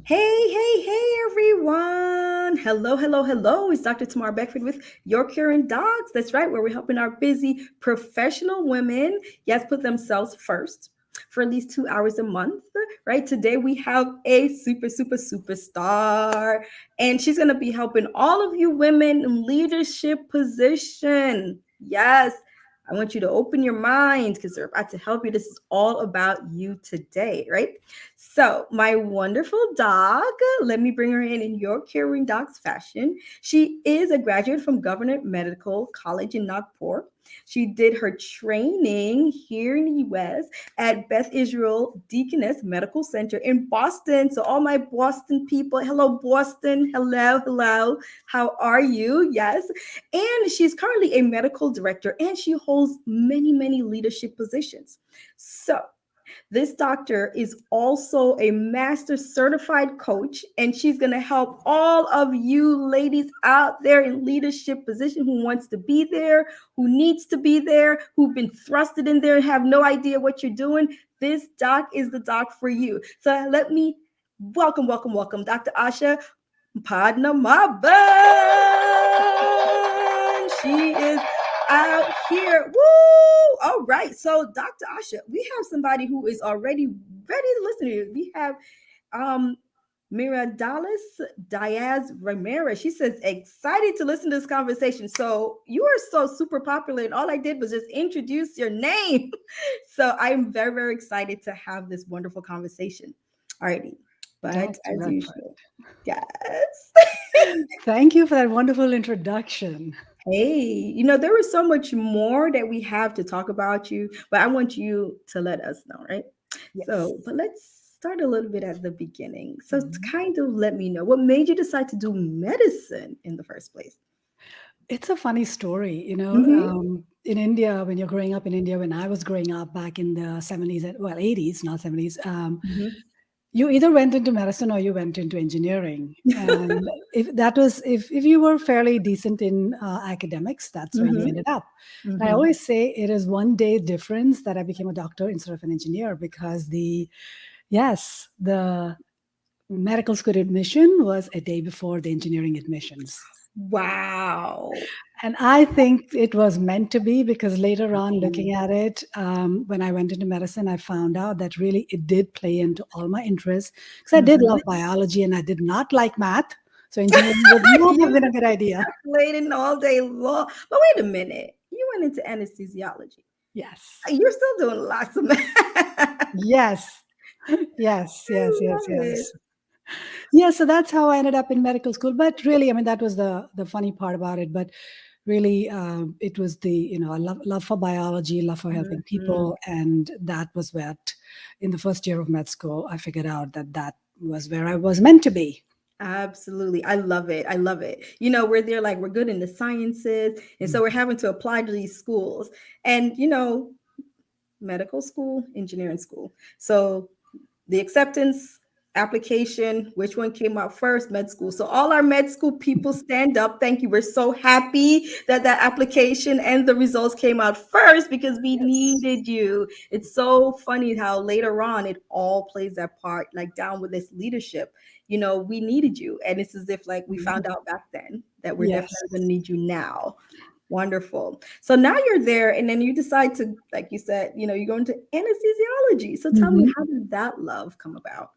Hey, everyone. Hello. It's Dr. Tamar Beckford with Your Curing Dogs. That's right, where we're helping our busy professional women, yes, put themselves first for at least 2 hours a month, right? Today we have a superstar, and she's going to be helping all of you women in leadership position. Yes. I want you to open your mind because they're about to help you. This is all about you today, right? So, my wonderful dog, let me bring her in your caring dog's fashion. She is a graduate from Government Medical College in Nagpur. She did her training here in the US at Beth Israel Deaconess Medical Center in Boston. So, all my Boston people, hello, Boston. Hello. How are you? Yes. And she's currently a medical director and she holds many leadership positions. So, this doctor is also a master certified coach, and she's going to help all of you ladies out there in leadership position who wants to be there, who needs to be there, who've been thrusted in there and have no idea what you're doing. This doc is the doc for you. So let me welcome Dr. Asha Padmanabhan. She is out here. Woo! All right. So, Dr. Asha, we have somebody who is already ready to listen to you. We have um Miradalis Diaz Ramirez. She says, excited to listen to this conversation. So you are so super popular, and all I did was just introduce your name. So I'm very excited to have this wonderful conversation. Alrighty. But as usual, yes. Thank you for that wonderful introduction. Hey, there is so much more that we have to talk about you, but I want you to let us know, right? Yes. So, but let's start a little bit at the beginning. So, to Mhm. kind of let me know what made you decide to do medicine in the first place. It's a funny story, Mm-hmm. in India, when you're growing up in India, when I was growing up back in the 70s, well, 80s, not 70s, Mm-hmm. you either went into medicine or you went into engineering. And if you were fairly decent in academics, that's where you Mm-hmm. ended up. And I Mm-hmm. always say it is one day difference that I became a doctor instead of an engineer because the medical school admission was a day before the engineering admissions. Wow. And I think it was meant to be because later on, Mhm. looking at it, when I went into medicine, I found out that really it did play into all my interests because I did Mhm. love biology and I did not like math. So engineering would not have You been a good idea. calculating all day long. But wait a minute. You went into anesthesiology. Yes. You're still doing lots of math. Yes. Yes. I Yes. Yes. love it. Yes. Yeah, so that's how I ended up in medical school. But really, I mean, that was the funny part about it. But really, it was the I love for biology, love for helping Mhm. people, and that was what, in the first year of med school, I figured out that that was where I was meant to be. Absolutely. I love it. I love it. We're there like we're good in the sciences. And so we're having to apply to these schools. And, medical school, engineering school. So the acceptance application, which one came out first? Med school. So all our med school people stand up. Thank you. We're so happy that that application and the results came out first because we Yes. needed you. It's so funny how later on it all plays that part, like down with this leadership. We needed you, and it's as if like we Mhm. found out back then that we're Yes. definitely going to need you now. Wonderful. So now you're there, and then you decide to, like you said, you go into anesthesiology. So tell me, Mhm. how did that love come about?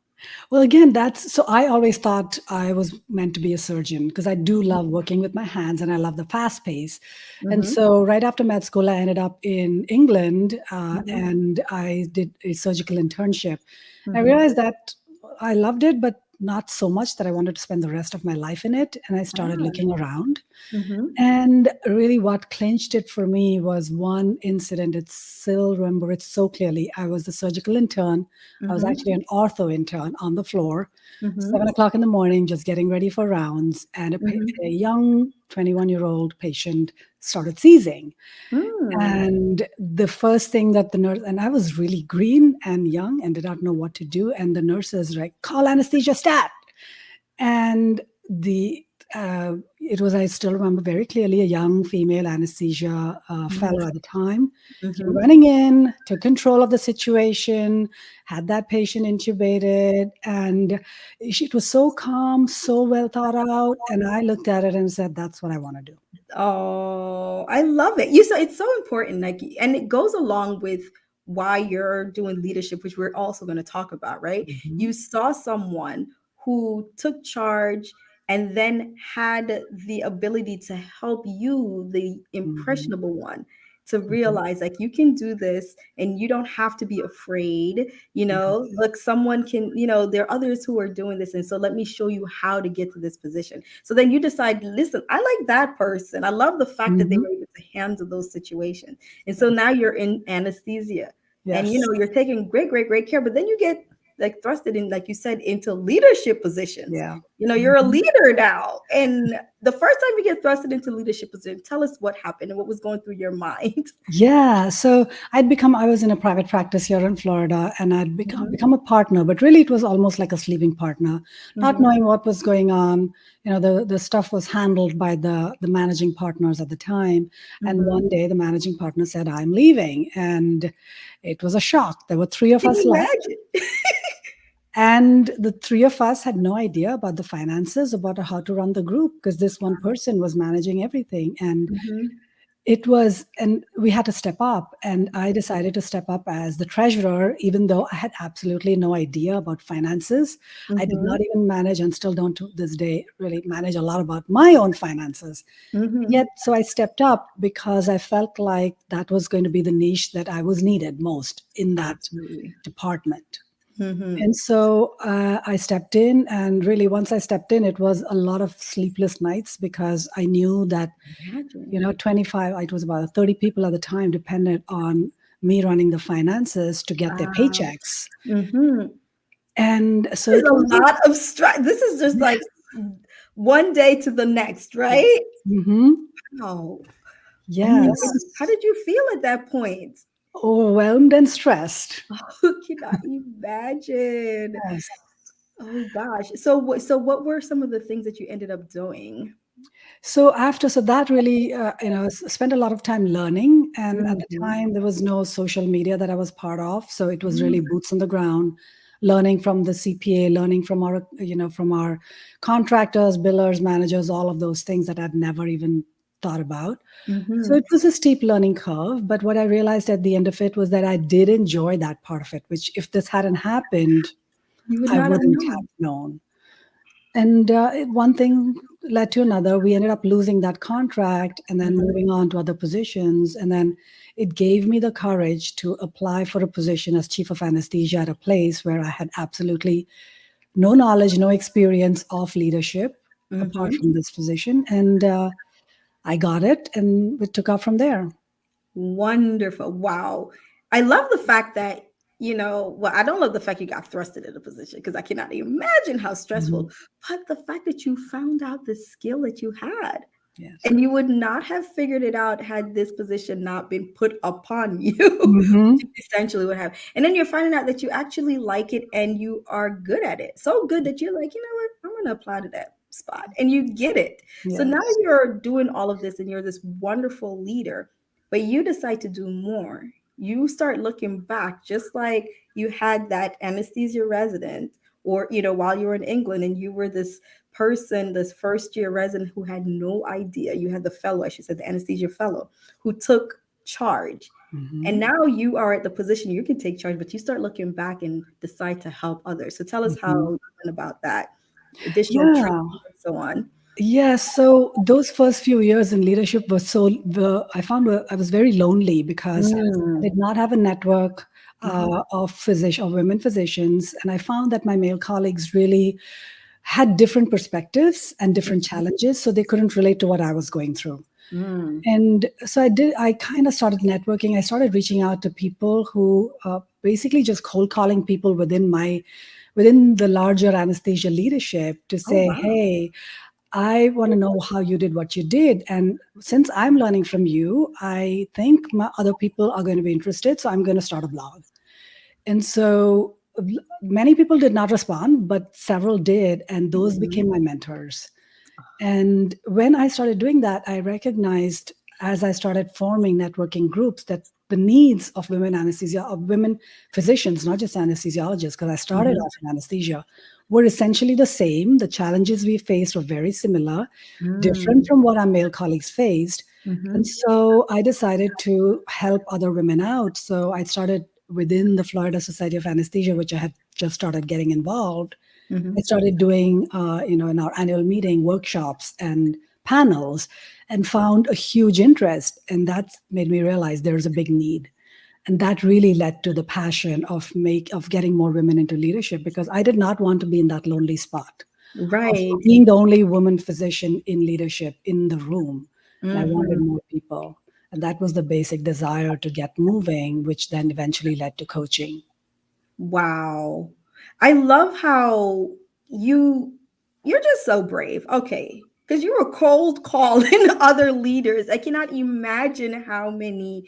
Well, again, that's so I always thought I was meant to be a surgeon because I do love working with my hands and I love the fast pace. And Mm-hmm. so, right after med school, I ended up in England Mm-hmm. and I did a surgical internship. I Mm-hmm. realized that I loved it, but not so much that I wanted to spend the rest of my life in it. And I started Ah. looking around. Mm-hmm. And really, what clinched it for me was one incident. It's still remember it so clearly. I was the surgical intern. I was Mm-hmm. actually an ortho intern on the floor, Mm-hmm. 7 o'clock in the morning, just getting ready for rounds. And a Mm-hmm. young 21-year-old patient started seizing. Mm. And the first thing that the nurse, and I was really green and young and did not know what to do. And the nurses like, call anesthesia stat. And the it was, I still remember very clearly, a young female anesthesia fellow at the time. Came Mm-hmm. running in, took control of the situation, had that patient intubated, and it was so calm, so well thought out. And I looked at it and said, "That's what I want to do." Oh, I love it. You so it's so important, like, and it goes along with why you're doing leadership, which we're also going to talk about, right? Mhm. You saw someone who took charge and then had the ability to help you, the Mhm. impressionable one, to Mhm. realize like you can do this and you don't have to be afraid. Yes. Look, someone can, there are others who are doing this, and so let me show you how to get to this position. So then you decide, listen, I like that person. I love the fact that they Mhm. were able to handle those situations. And so now you're in anesthesia and Yes. you're taking great, great, great care, but then you get like thrusted in, like you said, into leadership positions. Yeah. You're a Mhm. leader now. And the first time you get thrusted into leadership position, tell us what happened and what was going through your mind. Yeah, so I was in a private practice here in Florida, and I'd Hmm. become a partner, but really it was almost like a sleeping partner, not Hmm. knowing what was going on. The stuff was handled by the managing partners at the time. And Hmm. one day the managing partner said, "I'm leaving." And it was a shock. There were three of Can us you left. imagine? And the three of us had no idea about the finances, about how to run the group, because this one person was managing everything. And Hmm. we had to step up. And I decided to step up as the treasurer, even though I had absolutely no idea about finances. I did Hmm. not even manage, and still don't to this day really manage a lot about my own finances. Hmm. Yet, so I stepped up because I felt like that was going to be the niche that I was needed most in that Absolutely. department. Hmm. And so I stepped in, and really, once I stepped in, it was a lot of sleepless nights because I knew that, Imagine. 25, it was about 30 people at the time depended on me running the finances to get their Wow. paychecks. Hmm. And so There's it a wasn't. lot of stress. This is just like one day to the next, Yes. right? Hmm. Oh, oh my goodness. How Yes. did you feel at that point? Overwhelmed and stressed. Oh, cannot imagine. Yes. Oh gosh. So what were some of the things that you ended up doing? So that really, spent a lot of time learning. And at the Mhm. time, there was no social media that I was part of. So it was Mm. really boots on the ground, learning from the CPA, learning from our contractors, billers, managers, all of those things that I'd never even thought about. So it Mhm. was a steep learning curve. But what I realized at the end of it was that I did enjoy that part of it, which if this hadn't happened, You would I not have wouldn't have known. known. And one thing led to another. We ended up losing that contract and then Mhm. moving on to other positions. And then it gave me the courage to apply for a position as chief of anesthesia at a place where I had absolutely no knowledge, no experience of leadership apart Mhm. from this position. And I got it, and we took off from there. Wonderful. Wow. I love the fact that, well, I don't love the fact you got thrusted in a position because I cannot imagine how stressful, Mhm. but the fact that you found out the skill that you had. Yes. And you would not have figured it out had this position not been put upon you, Hmm. which is essentially what happened. And then you're finding out that you actually like it and you are good at it. So good that you're like, you know what, I'm going to apply to that spot. And you get it. So now Yes. you're doing all of this and you're this wonderful leader, but you decide to do more. You start looking back, just like you had that anesthesia resident, or, while you were in England and you were this person, this first year resident who had no idea. You had the fellow, I should say, the anesthesia fellow, who took charge. And Hmm. now you are at the position you can take charge, but you start looking back and decide to help others. So tell us how Hmm. you went about that, additional training Yeah. and so on. Yes, so those first few years in leadership was I found I was very lonely because I Mm. did not have a network Mhm. of women physicians, and I found that my male colleagues really had different perspectives and different challenges, so they couldn't relate to what I was going through. Mm. And so I kind of started networking. I started reaching out to people who basically just cold calling people within the larger anesthesia leadership to Oh, say, wow. hey, I want to know how you did what you did. And since I'm learning from you, I think my other people are going to be interested. So I'm going to start a blog. And so many people did not respond, but several did. And those Mhm. became my mentors. And when I started doing that, I recognized as I started forming networking groups that the needs of women anesthesia, of women physicians, not just anesthesiologists, because I started Mhm. off in anesthesia, were essentially the same. The challenges we faced were very similar, different Mm. from what our male colleagues faced. And Mhm. so I decided to help other women out. So I started within the Florida Society of Anesthesia, which I had just started getting involved. I Mhm. started doing, in our annual meeting, workshops and panels, and found a huge interest. And that made me realize there's a big need. And that really led to the passion of getting more women into leadership, because I did not want to be in that lonely spot of Right. being the only woman physician in leadership in the room. And I wanted Mhm. more people. And that was the basic desire to get moving, which then eventually led to coaching. Wow. I love how you you're just so brave. Okay. Because you were cold calling other leaders. I cannot imagine how many,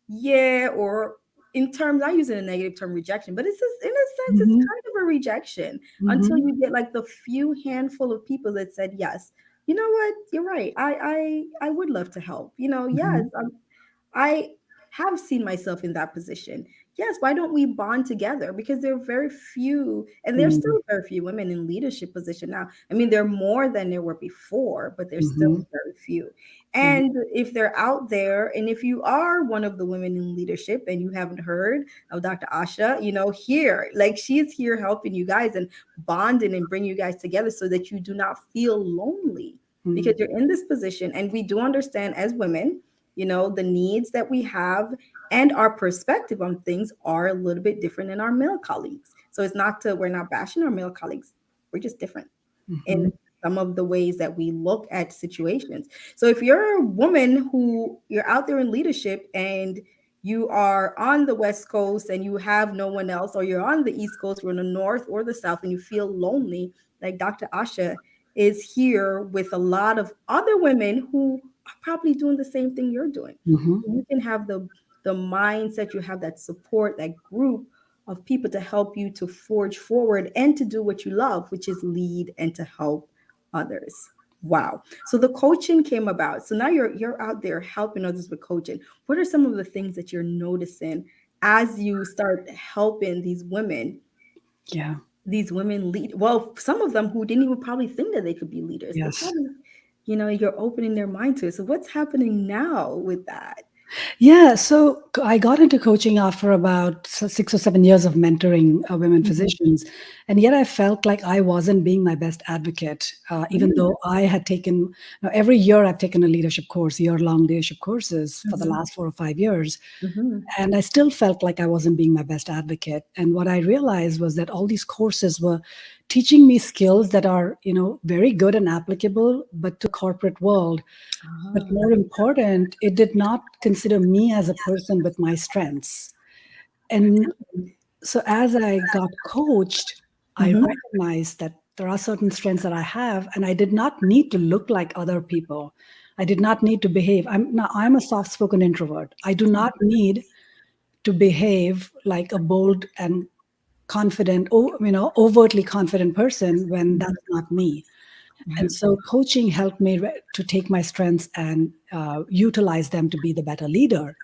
yeah, or in terms, I use it in a negative term, rejection, but it's just in a sense, it's Hmm. kind of a rejection until Hmm. you get like the few handful of people that said yes. You know what? You're right. I would love to help. Yes, Hmm. I have seen myself in that position. Yes, why don't we bond together? Because there are very few, and there's Hmm. still very few women in leadership position now. I mean, there are more than there were before, but there's still Hmm. very few. Yeah. And if they're out there, and if you are one of the women in leadership and you haven't heard of Dr. Asha, here, like she's here helping you guys and bonding and bring you guys together so that you do not feel lonely because Mm. you're in this position. And we do understand as women, the needs that we have and our perspective on things are a little bit different than our male colleagues. So it's not we're not bashing our male colleagues. We're just different in Mhm. some of the ways that we look at situations. So if you're a woman who you're out there in leadership and you are on the West Coast and you have no one else, or you're on the East Coast or in the North or the South and you feel lonely, like Dr. Asha is here with a lot of other women who are probably doing the same thing you're doing. Mhm. You can have the mindset, you have that support, that group of people to help you to forge forward and to do what you love, which is lead and to help others. Wow. So the coaching came about. So now you're out there helping others with coaching. What are some of the things that you're noticing as you start helping Yeah. these women lead? Well, some of them who didn't even probably think that they could be leaders. They Yes. probably, you're opening their mind to it. So what's happening now with that? Yeah. So I got into coaching after about 6 or 7 years of mentoring women Mhm. physicians. And yet I felt like I wasn't being my best advocate, even Mm. though I had taken, every year I've taken a leadership course, year-long leadership courses for the Mhm. last 4 or 5 years. Mhm. And I still felt like I wasn't being my best advocate. And what I realized was that all these courses were teaching me skills that are, very good and applicable, but to corporate world. But Ah. more important, it did not consider me as a person with my strengths. And so as I got coached, I Mhm. recognized that there are certain strengths that I have, and I did not need to look like other people. I did not need to behave. I'm a soft-spoken introvert. I do not need to behave like a bold and confident, overtly confident person when Mhm. that's not me. And Right. so coaching helped me to take my strengths and utilize them to be the better leader.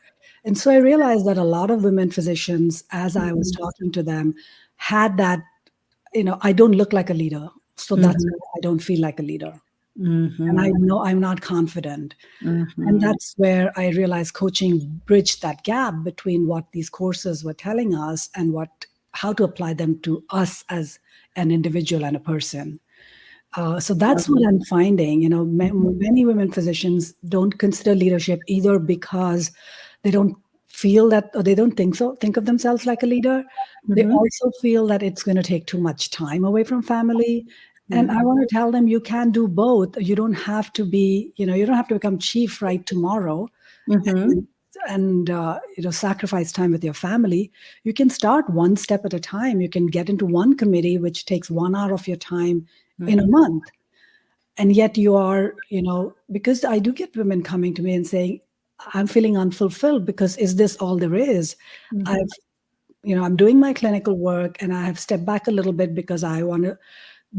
And so I realized that a lot of women physicians, as I was Mhm. talking to them, had that, I don't look like a leader. So that's Mhm. why I don't feel like a leader. And I Mhm. know I'm not confident. And Mhm. that's where I realized coaching bridged that gap between what these courses were telling us and how to apply them to us as an individual and a person. So that's what Lovely. I'm finding. Mhm. Many women physicians don't consider leadership either because they don't feel that, or they don't think of themselves like a leader. They Mhm. also feel that it's going to take too much time away from family. And Yeah. I want to tell them you can do both. You don't have to you don't have to become chief right tomorrow Mhm. and sacrifice time with your family. You can start one step at a time. You can get into one committee which takes 1 hour of your time in a Mhm. month, and yet you are, because I do get women coming to me and saying, I'm feeling unfulfilled because is this all there is? Mhm. I'm doing my clinical work and I have stepped back a little bit because I want to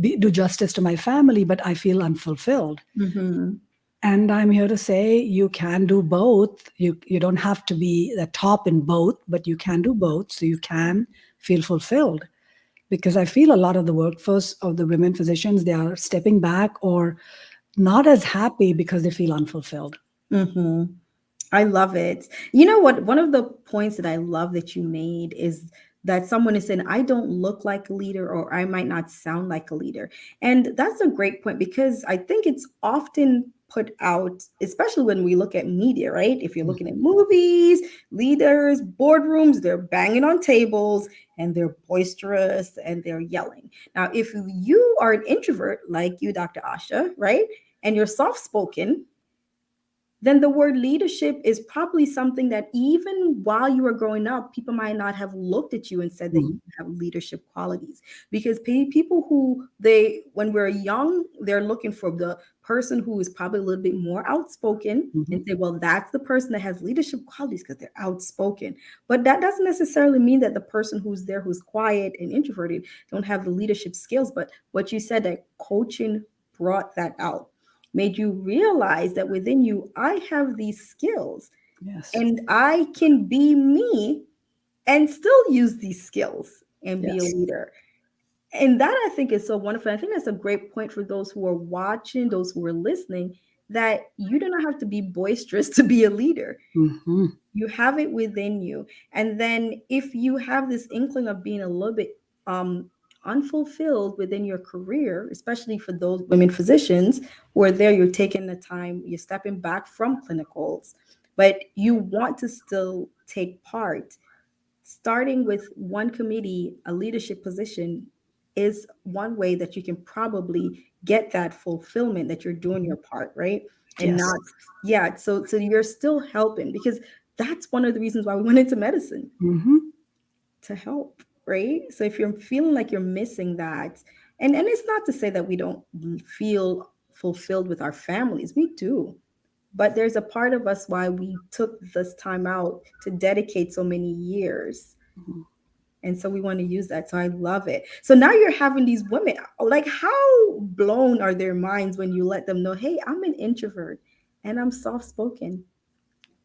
do justice to my family, but I feel unfulfilled. Mm-hmm. And I'm here to say you can do both. You don't have to be the top in both, but you can do both, so you can feel fulfilled. Because I feel a lot of the workforce of the women physicians, they are stepping back or not as happy because they feel unfulfilled. Mm-hmm. I love it. You know what? One of the points that I love that you made is that someone is saying, I don't look like a leader, or I might not sound like a leader. And that's a great point because I think it's often put out, especially when we look at media, right? If you're looking at movies, leaders, boardrooms, they're banging on tables and they're boisterous and they're yelling. Now, if you are an introvert like you, Dr. Asha, right? And you're soft spoken, then the word leadership is probably something that even while you were growing up, people might not have looked at you and said that you Mhm. have leadership qualities. Because people who when we're young, they're looking for the person who is probably a little bit more outspoken and Mhm. say, well, that's the person that has leadership qualities because they're outspoken. But that doesn't necessarily mean that the person who's there, who's quiet and introverted, don't have the leadership skills. But what you said, that coaching brought that out, made you realize that within you, I have these skills Yes. and I can be me and still use these skills and be a Yes. leader. And that I think is so wonderful. I think that's a great point for those who are watching, those who are listening, that you do not have to be boisterous to be a leader. Hmm. You have it within you. And then if you have this inkling of being a little bit um unfulfilled within your career, especially for those women physicians who are there, you're taking the time, you're stepping back from clinicals, but you want to still take part. Starting with one committee, a leadership position, is one way that you can probably get that fulfillment that you're doing your part, right? And Yes. not, yeah, so you're still helping, because that's one of the reasons why we went into medicine, Hmm. to help, right? So if you're feeling like you're missing that, and it's not to say that we don't feel fulfilled with our families, we do, but there's a part of us why we took this time out to dedicate so many years, and so we want to use that. So I love it. So now you're having these women, like, how blown are their minds when you let them know, hey, I'm an introvert and I'm soft spoken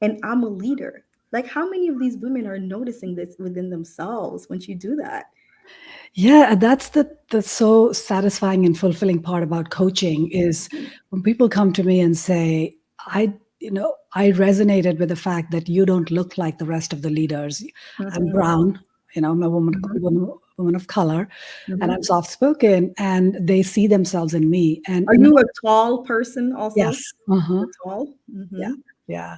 and I'm a leader. Like, how many of these women are noticing this within themselves once you do that? Yeah, that's the so satisfying and fulfilling part about coaching is when people come to me and say, I resonated with the fact that you don't look like the rest of the leaders. I'm Mhm, brown, I'm a mhm, woman of color, and I'm mhm. soft spoken, and they see themselves in me. And Are you a tall person also? yes, uh-huh, You're tall? yeah, Hmm. yeah.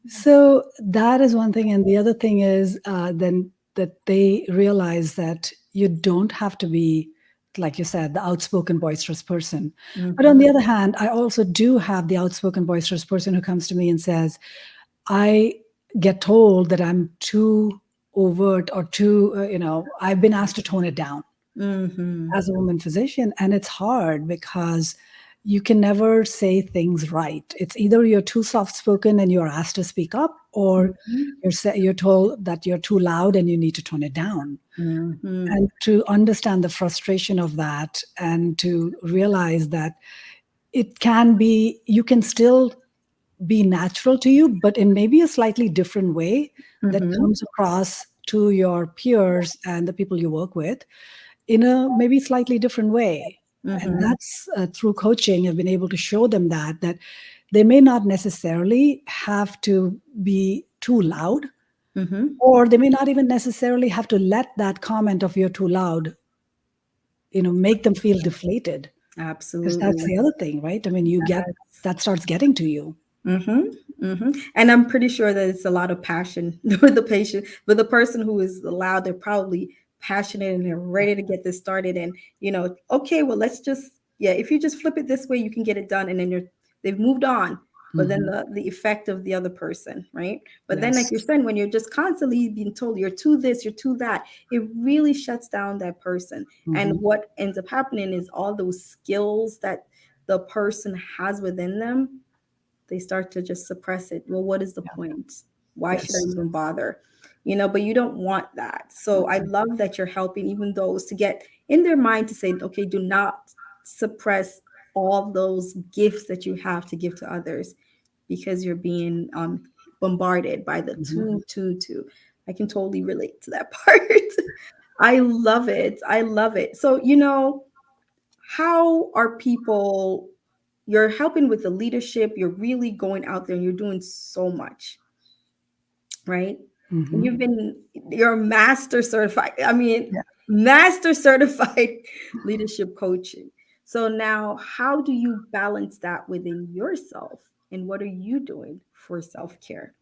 So that is one thing. And the other thing is then that they realize that you don't have to be, like you said, the outspoken, boisterous person. But on Hmm. the other hand, I also do have the outspoken, boisterous person who comes to me and says, I get told that I'm too overt or too, I've been asked to tone it down Hmm. as a woman physician. And it's hard because you can never say things right. It's either you're too soft spoken and you're asked to speak up, or you're told that you're too loud and you need to tone it down. Hmm. And to understand the frustration of that and to realize that it can be, you can still be natural to you, but in maybe a slightly different way that Hmm. comes across to your peers and the people you work with in a maybe slightly different way. And Hmm. that's through coaching, I've been able to show them that they may not necessarily have to be too loud, Hmm. or they may not even necessarily have to let that comment of you're too loud, make them feel deflated. Because that's Absolutely. the other thing, right? I mean, you get that starts getting to you. And I'm pretty sure that it's a lot of passion with the patient, with the person who is allowed. They're probably passionate and they're ready to get this started. And okay, well, let's just, yeah. If you just flip it this way, you can get it done, and then they've moved on. But then Hmm. the effect of the other person, right? But then, like Yes. you're saying, when you're just constantly being told you're too this, you're too that, it really shuts down that person. And Hmm. what ends up happening is all those skills that the person has within them, they start to just suppress it. Well, what is the Yeah. point? Why should I Yes. even bother? but you don't want that. So I love that you're helping even those to get in their mind to say, okay, do not suppress all those gifts that you have to give to others because you're being bombarded by the Mhm. too. I can totally relate to that part. I love it. I love it. So, how are people, you're helping with the leadership, you're really going out there and you're doing so much, right? And Mhm. you're master certified. I mean, Yeah. master certified leadership coaching. So now, how do you balance that within yourself? And what are you doing for self care?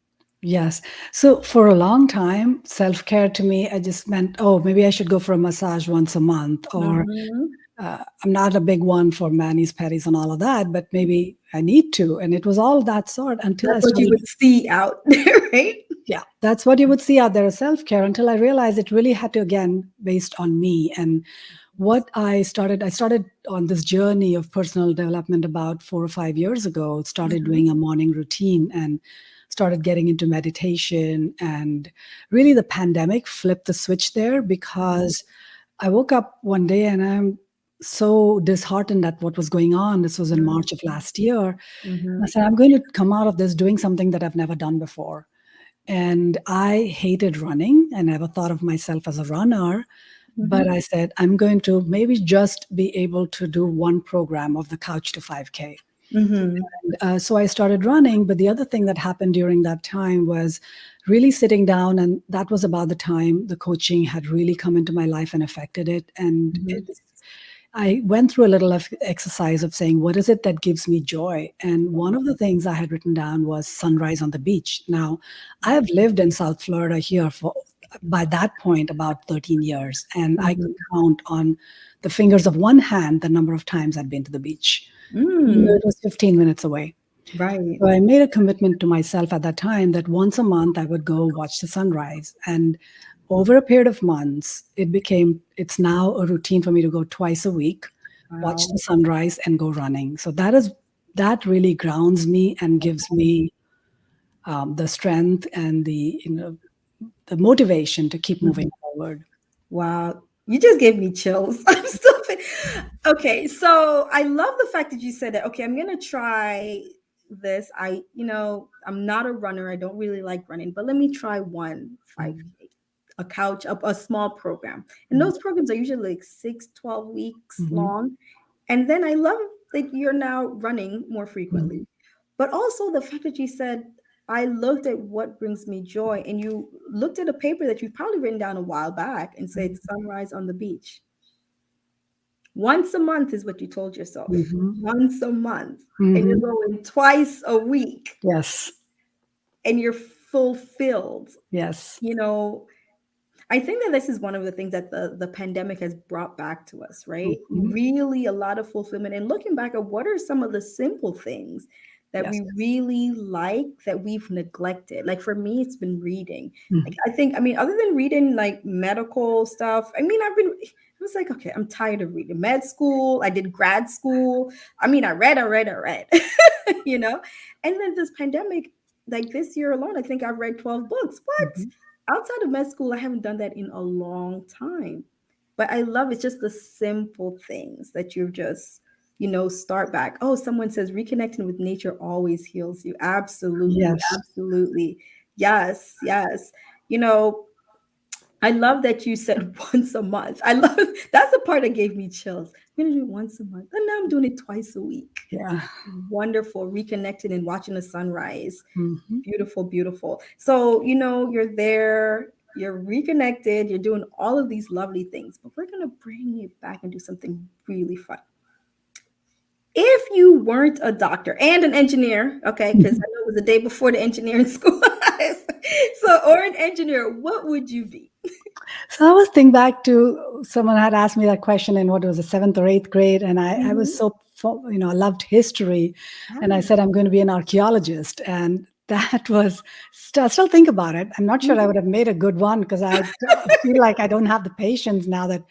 Yes. So for a long time, self care to me, I just meant, oh, maybe I should go for a massage once a month, or Hmm. I'm not a big one for manis, pedis, and all of that, but maybe I need to. And it was all that sort until I That's what you started. would see out there, right? Yeah, that's what you would see out there as self care until I realized it really had to, again, based on me. And what I started on this journey of personal development about 4 or 5 years ago, started Hmm. doing a morning routine and started getting into meditation. And really, the pandemic flipped the switch there because I woke up one day and I'm so disheartened at what was going on. This was in March of last year. And I Hmm. said, I'm going to come out of this doing something that I've never done before. And I hated running. I never thought of myself as a runner. But Hmm. I said, I'm going to maybe just be able to do one program of the Couch to 5K. Hmm. So I started running. But the other thing that happened during that time was really sitting down. And that was about the time the coaching had really come into my life and affected it. And Hmm. I went through a little exercise of saying, what is it that gives me joy? And one of the things I had written down was sunrise on the beach. Now, I have lived in South Florida here for, by that point, about 13 years. And I could Hmm. count on the fingers of one hand the number of times I'd been to the beach. Even though Mm, it was 15 minutes away. right. So I made a commitment to myself at that time that once a month I would go watch the sunrise. And over a period of months, it's now a routine for me to go twice a week, watch Wow. the sunrise and go running. So that really grounds me and gives me the strength and the motivation to keep moving forward. Wow. You just gave me chills. I'm still okay. So I love the fact that you said that. Okay, I'm gonna try this. I'm not a runner. I don't really like running, but let me try one Mhm. 5K, a couch, a small program. And Mhm. those programs are usually like 6, 12 weeks Mhm. long. And then I love that you're now running more Mhm. frequently. But also the fact that you said, I looked at what brings me joy, and you looked at a paper that you've probably written down a while back and said, sunrise on the beach. Once a month is what you told yourself. Mhm. Once a month. And you're Mhm. going twice a week Yes. and you're fulfilled. Yes. You know, I think that this is one of the things that the pandemic has brought back to us, right? Mhm. Really a lot of fulfillment. And looking back at what are some of the simple things that Yes. we really like that we've neglected. Like for me, it's been reading. Like Mhm. I mean, other than reading like medical stuff, I mean, I was like, okay, I'm tired of reading. Med school, I did grad school. I mean, I read, you know? And then this pandemic, like this year alone, I think I've read 12 books. What? Mhm. Outside of med school, I haven't done that in a long time. But I love it's just the simple things that you just, start back. Oh, someone says reconnecting with nature always heals you. Absolutely, Yes. absolutely. Yes, yes. You know, I love that you said once a month. I love that's the part that gave me chills. I'm gonna do it once a month, and now I'm doing it twice a week. Yeah. Wonderful, reconnecting and watching the sunrise. Mhm. Beautiful, beautiful. So, you're there, you're reconnected, you're doing all of these lovely things, but we're going to bring you back and do something really fun. If you weren't a doctor and an engineer, okay, because I know it was the day before the engineering school, so, or an engineer, what would you be? So I was thinking back to someone had asked me that question in what was the seventh or eighth grade, and I was Mhm. so I loved history, and I Ah, said I'm going to be an archaeologist, and that was I still think about it. I'm not sure I mhm. would have made a good one because I feel like I don't have the patience now. That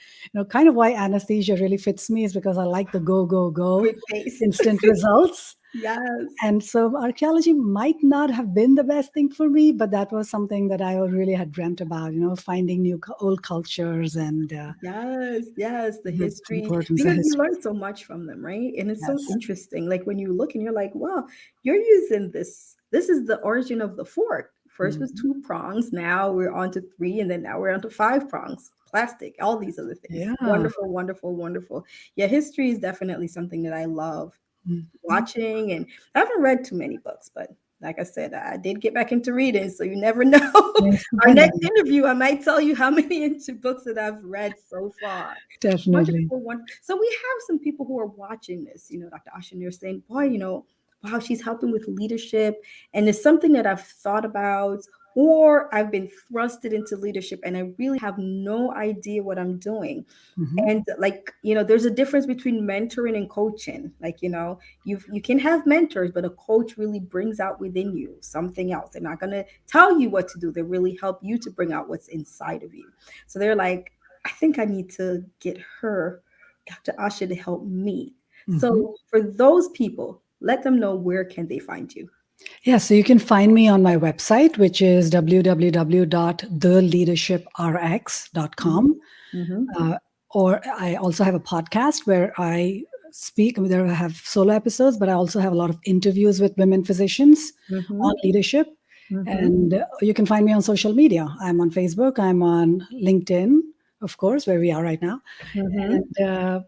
kind of why anesthesia really fits me is because I like the go go go, Quick pace. instant results. Yes. And so archaeology might not have been the best thing for me, but that was something that I really had dreamt about, finding new old cultures and Yes, yes, the the history, importance of because you history. learn so much from them, right? And it's so Yes. interesting. Like when you look and you're like, wow, you're using this. This is the origin of the fork. First was Mhm. two prongs, now we're on to three, and then now we're on to five prongs, plastic, all these other things. Yeah. Wonderful, wonderful, wonderful. Yeah, history is definitely something that I love Mhm. watching, and I haven't read too many books, but like I said, I did get back into reading, so you never know. Yes, Our next definitely. interview, I might tell you how many into books that I've read so far. Definitely. Wonderful, wonderful. So we have some people who are watching this, Dr. Asha, and you're saying, boy, wow, she's helping with leadership. And it's something that I've thought about, or I've been thrusted into leadership and I really have no idea what I'm doing. Mhm. And like, there's a difference between mentoring and coaching. Like, you can have mentors, but a coach really brings out within you something else. They're not going to tell you what to do. They really help you to bring out what's inside of you. So they're like, I think I need to get her, Dr. Asha, to help me. Mhm. So for those people, let them know, where can they find you? Yeah, so you can find me on my website, which is www.theleadershiprx.com. Mm-hmm. Uh, or I also have a podcast where I speak. I mean, there I have solo episodes, but I also have a lot of interviews with women physicians Mm-hmm. on leadership. Mm-hmm. And you can find me on social media. I'm on Facebook. I'm on LinkedIn, of course, where we are right now, Mm-hmm. and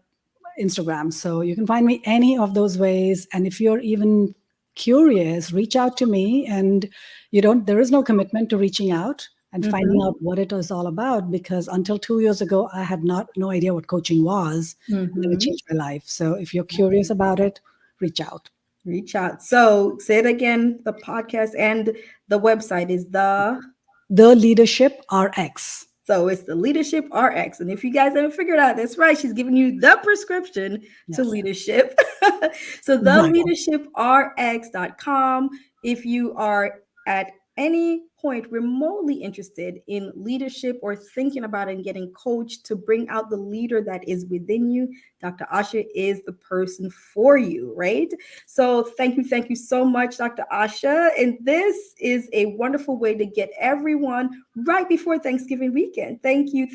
Instagram. So you can find me any of those ways. And if you're even curious, reach out to me. And there is no commitment to reaching out and finding Mm-hmm. out what it is all about, because until 2 years ago, I had no idea what coaching was. And then it Mm-hmm. changed my life. So if you're curious about it, reach out. Reach out. So say it again. The podcast and the website is the The Leadership RX. So it's the Leadership RX. And if you guys haven't figured out, that's right. She's giving you the prescription to Yes. leadership. So Right. theleadershiprx.com. If you are at any point remotely interested in leadership or thinking about it and getting coached to bring out the leader that is within you, Dr. Asha is the person for you, right? So thank you so much, Dr. Asha. And this is a wonderful way to get everyone right before Thanksgiving weekend. Thank you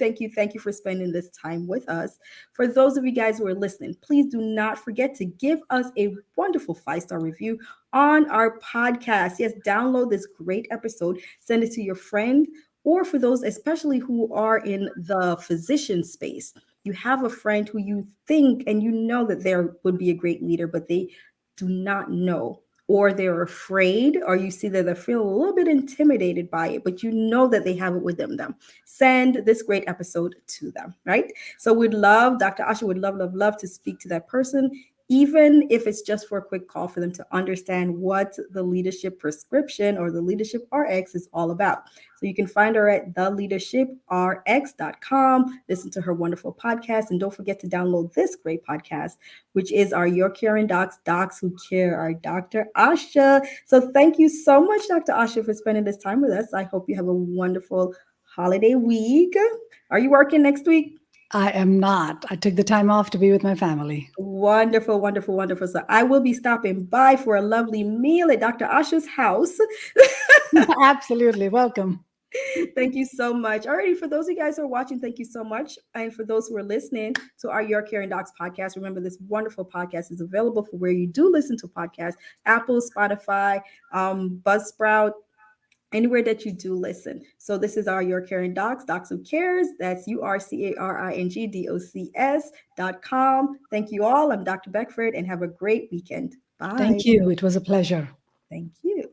for spending this time with us. For those of you guys who are listening, please do not forget to give us a wonderful 5-star review on our podcast. Yes, download this great episode, send it to your friend, or for those especially who are in the physician space. You have a friend who you think and you know that there would be a great leader, but they do not know, or they're afraid, or you see that they're feeling a little bit intimidated by it, but you know that they have it within them. Send this great episode to them, right? So we'd love, Dr. Asha would love, love, love to speak to that person, even if it's just for a quick call for them to understand what the leadership prescription or the leadership RX is all about. So you can find her at theleadershiprx.com. Listen to her wonderful podcast. And don't forget to download this great podcast, which is our Your Caring Docs, Docs Who Care, our Dr. Asha. So thank you so much, Dr. Asha, for spending this time with us. I hope you have a wonderful holiday week. Are you working next week? I am not. I took the time off to be with my family. Wonderful, wonderful, wonderful. So I will be stopping by for a lovely meal at Dr. Asha's house. Absolutely. Welcome. Thank you so much. Alrighty, for those of you guys who are watching, thank you so much. And for those who are listening to our Your Caring Docs podcast, remember this wonderful podcast is available for where you do listen to podcasts: Apple, Spotify, Buzzsprout, anywhere that you do listen. So this is our Your Caring Docs, Docs Who Cares. That's URCARINGDOCS.com. Thank you all. I'm Dr. Beckford, and have a great weekend. Thank Bye. you. It was a pleasure. Thank you.